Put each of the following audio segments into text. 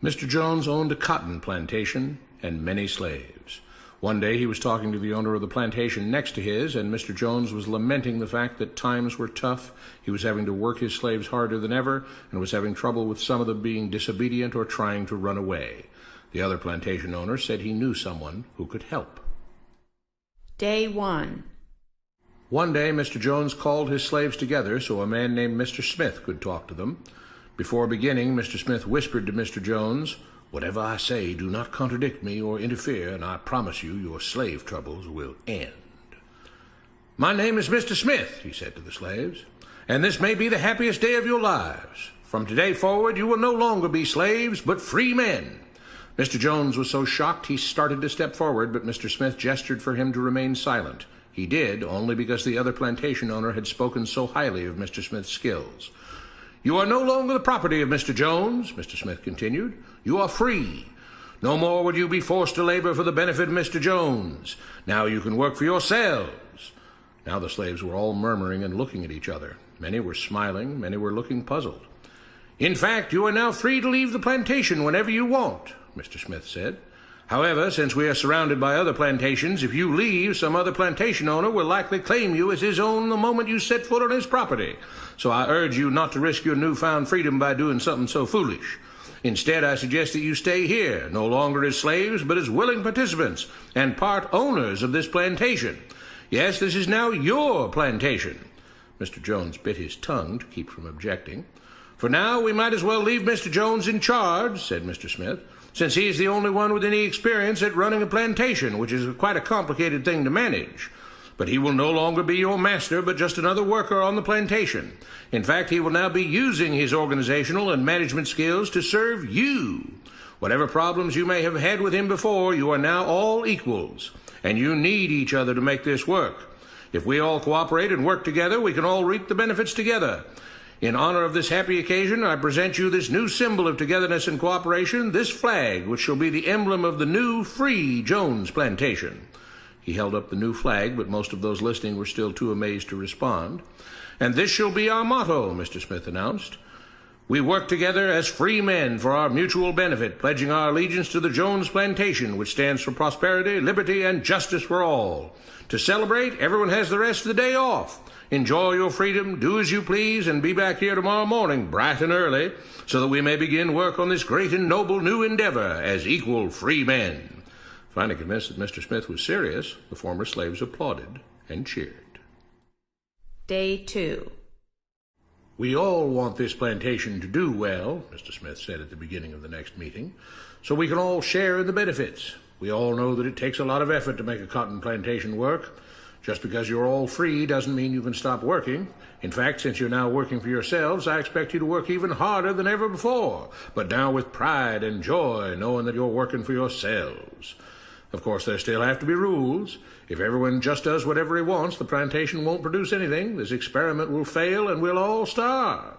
Mr. Jones owned a cotton plantation and many slaves. One day he was talking to the owner of the plantation next to his, and Mr. Jones was lamenting the fact that times were tough. He was having to work his slaves harder than ever, and was having trouble with some of them being disobedient or trying to run away. The other plantation owner said he knew someone who could help. Day 1. One day Mr. Jones called his slaves together so a man named Mr. Smith could talk to them. Before beginning, Mr. Smith whispered to Mr. Jones, "Whatever I say, do not contradict me or interfere, and I promise you your slave troubles will end." "My name is Mr. Smith," he said to the slaves, "and this may be the happiest day of your lives. From today forward, you will no longer be slaves, but free men." Mr. Jones was so shocked he started to step forward, but Mr. Smith gestured for him to remain silent. He did, only because the other plantation owner had spoken so highly of Mr. Smith's skills. "You are no longer the property of Mr. Jones," Mr. Smith continued. "You are free. No more would you be forced to labor for the benefit of Mr. Jones. Now you can work for yourselves." Now the slaves were all murmuring and looking at each other. Many were smiling, many were looking puzzled. "In fact, you are now free to leave the plantation whenever you want," Mr. Smith said. "However, since we are surrounded by other plantations, if you leave, some other plantation owner will likely claim you as his own the moment you set foot on his property. So I urge you not to risk your newfound freedom by doing something so foolish. Instead, I suggest that you stay here, no longer as slaves, but as willing participants and part owners of this plantation. Yes, this is now your plantation." Mr. Jones bit his tongue to keep from objecting. "For now, we might as well leave Mr. Jones in charge," said Mr. Smith, "since he is the only one with any experience at running a plantation, which is quite a complicated thing to manage. But he will no longer be your master, but just another worker on the plantation. In fact, he will now be using his organizational and management skills to serve you. Whatever problems you may have had with him before, you are now all equals, and you need each other to make this work. If we all cooperate and work together, we can all reap the benefits together. In honor of this happy occasion, I present you this new symbol of togetherness and cooperation, this flag, which shall be the emblem of the new, free Jones plantation." He held up the new flag, but most of those listening were still too amazed to respond. "And this shall be our motto," Mr. Smith announced. "We work together as free men for our mutual benefit, pledging our allegiance to the Jones plantation, which stands for prosperity, liberty, and justice for all. To celebrate, everyone has the rest of the day off. Enjoy your freedom, do as you please, and be back here tomorrow morning, bright and early, so that we may begin work on this great and noble new endeavor as equal free men." Finally convinced that Mr. Smith was serious, the former slaves applauded and cheered. Day 2. "We all want this plantation to do well," Mr. Smith said at the beginning of the next meeting, "so we can all share in the benefits. We all know that it takes a lot of effort to make a cotton plantation work. Just because you're all free doesn't mean you can stop working. In fact, since you're now working for yourselves, I expect you to work even harder than ever before, but now with pride and joy, knowing that you're working for yourselves. Of course, there still have to be rules. If everyone just does whatever he wants, the plantation won't produce anything. This experiment will fail, and we'll all starve.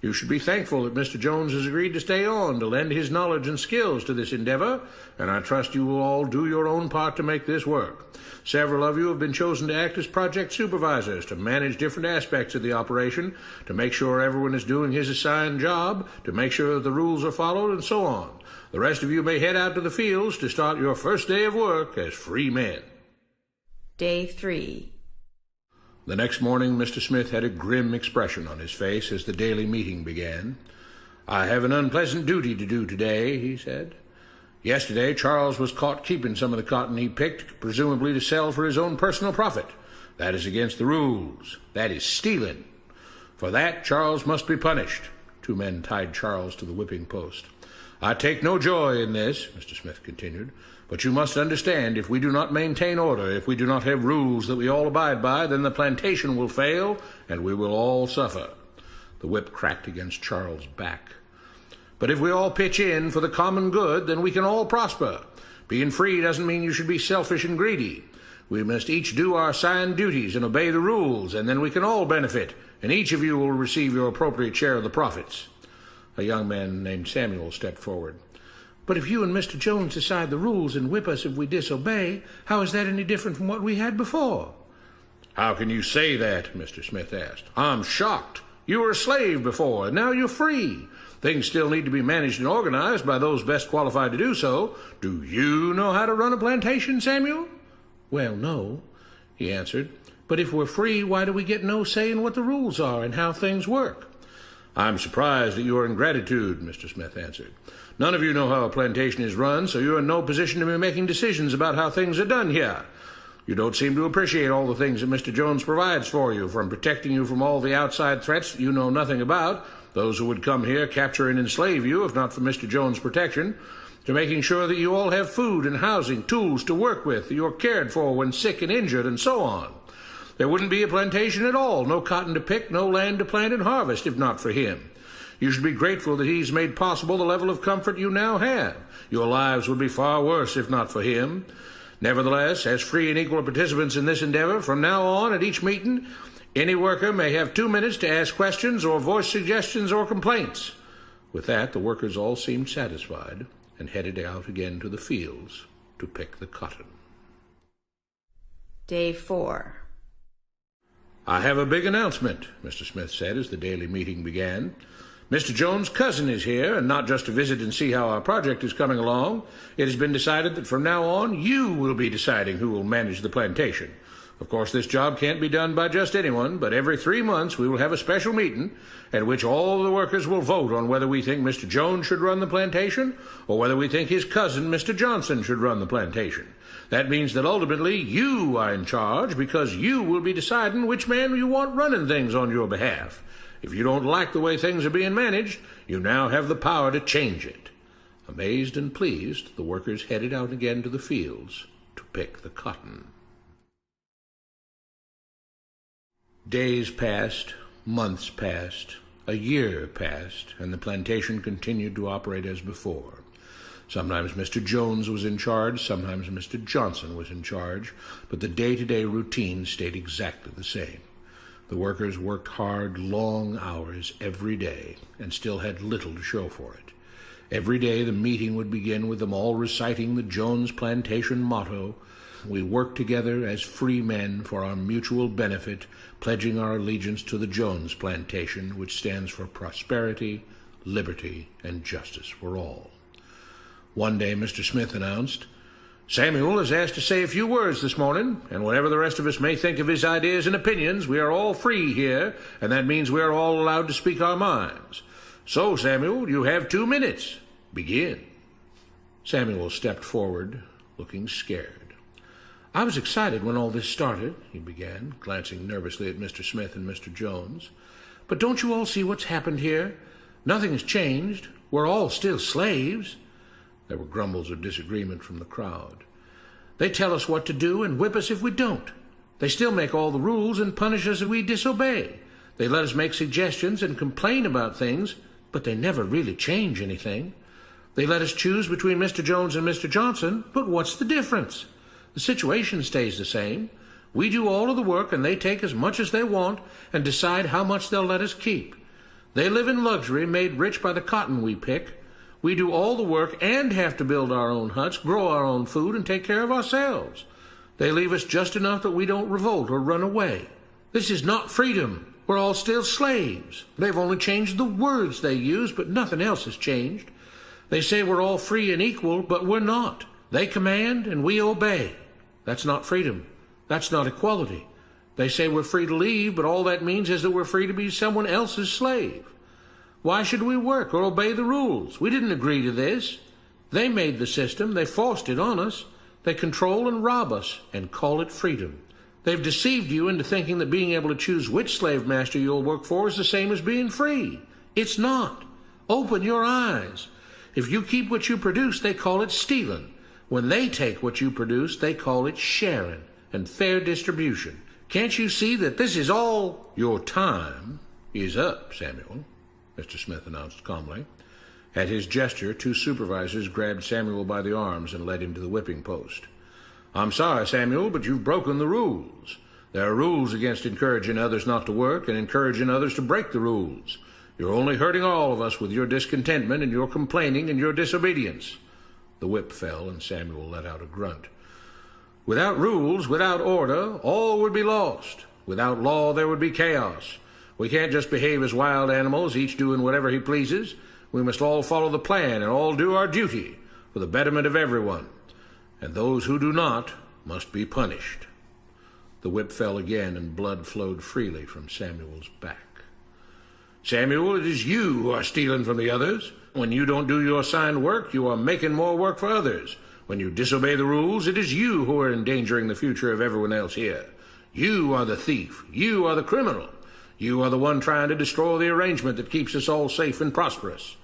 You should be thankful that Mr. Jones has agreed to stay on to lend his knowledge and skills to this endeavor, and I trust you will all do your own part to make this work. Several of you have been chosen to act as project supervisors to manage different aspects of the operation, to make sure everyone is doing his assigned job, to make sure that the rules are followed, and so on. The rest of you may head out to the fields to start your first day of work as free men." Day 3. The next morning, Mr. Smith had a grim expression on his face as the daily meeting began. "I have an unpleasant duty to do today," he said. "Yesterday, Charles was caught keeping some of the cotton he picked, presumably to sell for his own personal profit. That is against the rules. That is stealing. For that, Charles must be punished." Two men tied Charles to the whipping post. "I take no joy in this," Mr. Smith continued, "but you must understand, if we do not maintain order, if we do not have rules that we all abide by, then the plantation will fail, and we will all suffer." The whip cracked against Charles' back. "But if we all pitch in for the common good, then we can all prosper. Being free doesn't mean you should be selfish and greedy. We must each do our assigned duties and obey the rules, and then we can all benefit, and each of you will receive your appropriate share of the profits." A young man named Samuel stepped forward. "But if you and Mr. Jones decide the rules and whip us if we disobey, how is that any different from what we had before?" "How can you say that?" Mr. Smith asked. "I'm shocked. You were a slave before, and now you're free. Things still need to be managed and organized by those best qualified to do so. Do you know how to run a plantation, Samuel?" "Well, no," he answered. "But if we're free, why do we get no say in what the rules are and how things work?" "I'm surprised at your ingratitude," Mr. Smith answered. "None of you know how a plantation is run, so you're in no position to be making decisions about how things are done here. You don't seem to appreciate all the things that Mr. Jones provides for you, from protecting you from all the outside threats that you know nothing about, those who would come here, capture and enslave you if not for Mr. Jones' protection, to making sure that you all have food and housing, tools to work with, that you're cared for when sick and injured, and so on. There wouldn't be a plantation at all, no cotton to pick, no land to plant and harvest, if not for him. You should be grateful that he's made possible the level of comfort you now have. Your lives would be far worse if not for him. Nevertheless, as free and equal participants in this endeavor, from now on at each meeting, any worker may have 2 minutes to ask questions or voice suggestions or complaints." With that, the workers all seemed satisfied and headed out again to the fields to pick the cotton. Day 4. "I have a big announcement," Mr. Smith said as the daily meeting began. "Mr. Jones' cousin is here, and not just to visit and see how our project is coming along. It has been decided that from now on you will be deciding who will manage the plantation. Of course, this job can't be done by just anyone, but every 3 months we will have a special meeting at which all the workers will vote on whether we think Mr. Jones should run the plantation or whether we think his cousin, Mr. Johnson, should run the plantation. That means that ultimately you are in charge, because you will be deciding which man you want running things on your behalf. If you don't like the way things are being managed, you now have the power to change it." Amazed and pleased, the workers headed out again to the fields to pick the cotton. Days passed, months passed, a year passed, and the plantation continued to operate as before. Sometimes Mr. Jones was in charge, sometimes Mr. Johnson was in charge, but the day-to-day routine stayed exactly the same. The workers worked hard, long hours every day, and still had little to show for it. Every day the meeting would begin with them all reciting the Jones Plantation motto, "We work together as free men for our mutual benefit, pledging our allegiance to the Jones Plantation, which stands for prosperity, liberty, and justice for all." One day Mr. Smith announced, "Samuel is asked to say a few words this morning, and whatever the rest of us may think of his ideas and opinions, we are all free here, and that means we are all allowed to speak our minds. So, Samuel, you have 2 minutes. Begin." Samuel stepped forward, looking scared. "I was excited when all this started," he began, glancing nervously at Mr. Smith and Mr. Jones. "But don't you all see what's happened here? Nothing has changed. We're all still slaves." There were grumbles of disagreement from the crowd. "They tell us what to do and whip us if we don't. They still make all the rules and punish us if we disobey. They let us make suggestions and complain about things, but they never really change anything. They let us choose between Mr. Jones and Mr. Johnson, but what's the difference? The situation stays the same. We do all of the work and they take as much as they want and decide how much they'll let us keep. They live in luxury, made rich by the cotton we pick. We do all the work and have to build our own huts, grow our own food, and take care of ourselves. They leave us just enough that we don't revolt or run away. This is not freedom. We're all still slaves. They've only changed the words they use, but nothing else has changed. They say we're all free and equal, but we're not. They command and we obey. That's not freedom. That's not equality. They say we're free to leave, but all that means is that we're free to be someone else's slave. Why should we work or obey the rules? We didn't agree to this. They made the system. They forced it on us. They control and rob us and call it freedom. They've deceived you into thinking that being able to choose which slave master you'll work for is the same as being free. It's not. Open your eyes. If you keep what you produce, they call it stealing. When they take what you produce, they call it sharing and fair distribution. Can't you see that this is all? Your time is up, Samuel, Mr. Smith announced calmly. At his gesture, 2 supervisors grabbed Samuel by the arms and led him to the whipping post. I'm sorry, Samuel, but you've broken the rules. There are rules against encouraging others not to work and encouraging others to break the rules. You're only hurting all of us with your discontentment and your complaining and your disobedience. The whip fell, and Samuel let out a grunt. Without rules, without order, all would be lost. Without law, there would be chaos. We can't just behave as wild animals, each doing whatever he pleases. We must all follow the plan and all do our duty for the betterment of everyone. And those who do not must be punished. The whip fell again, and blood flowed freely from Samuel's back. Samuel, it is you who are stealing from the others. When you don't do your assigned work, you are making more work for others. When you disobey the rules, it is you who are endangering the future of everyone else here. You are the thief. You are the criminal. You are the one trying to destroy the arrangement that keeps us all safe and prosperous.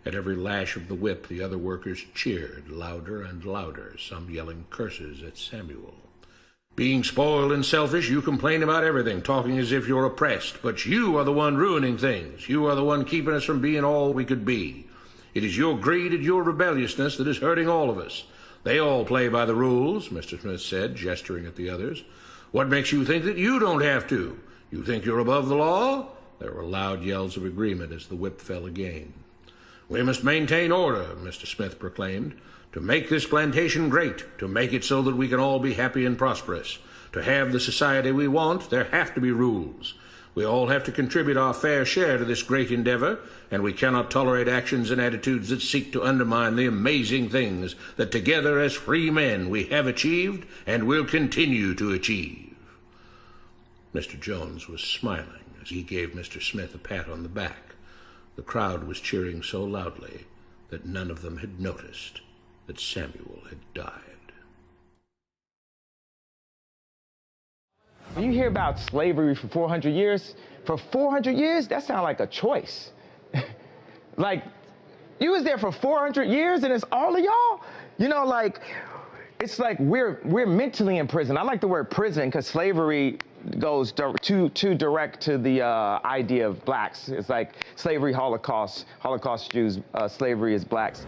At every lash of the whip, the other workers cheered louder and louder, some yelling curses at Samuel. Being spoiled and selfish, you complain about everything, talking as if you're oppressed. But you are the one ruining things. You are the one keeping us from being all we could be. It is your greed and your rebelliousness that is hurting all of us. They all play by the rules, Mr. Smith said, gesturing at the others. What makes you think that you don't have to? You think you're above the law? There were loud yells of agreement as the whip fell again. We must maintain order, Mr. Smith proclaimed, to make this plantation great, to make it so that we can all be happy and prosperous. To have the society we want, there have to be rules. We all have to contribute our fair share to this great endeavor, and we cannot tolerate actions and attitudes that seek to undermine the amazing things that together as free men we have achieved and will continue to achieve. Mr. Jones was smiling as he gave Mr. Smith a pat on the back. The crowd was cheering so loudly that none of them had noticed that Samuel had died. When you hear about slavery for 400 years, that sounds like a choice. Like, you was there for 400 years and it's all of y'all? You know, like, it's like we're mentally in prison. I like the word prison because slavery goes too direct to the idea of blacks. It's like slavery, Holocaust Jews, slavery is blacks.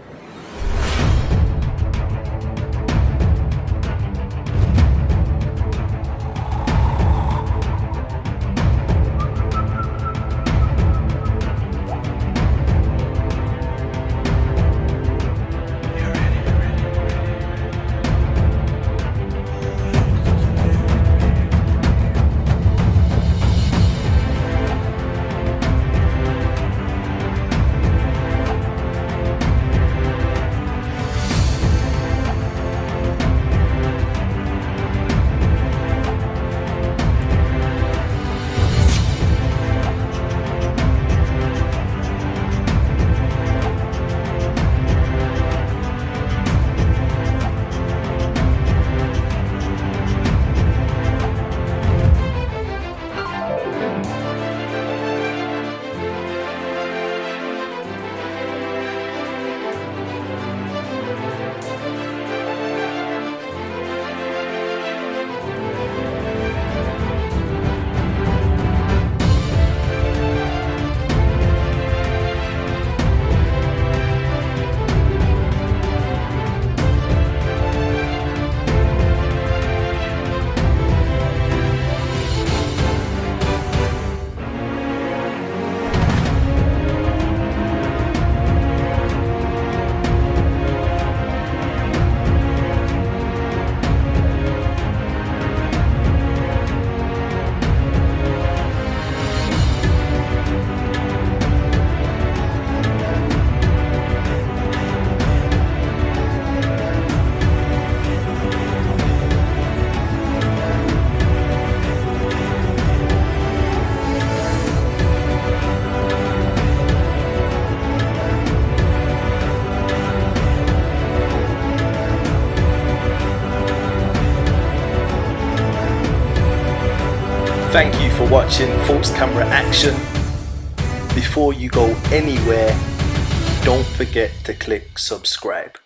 Thank you for watching False Camera Action. Before you go anywhere, don't forget to click subscribe.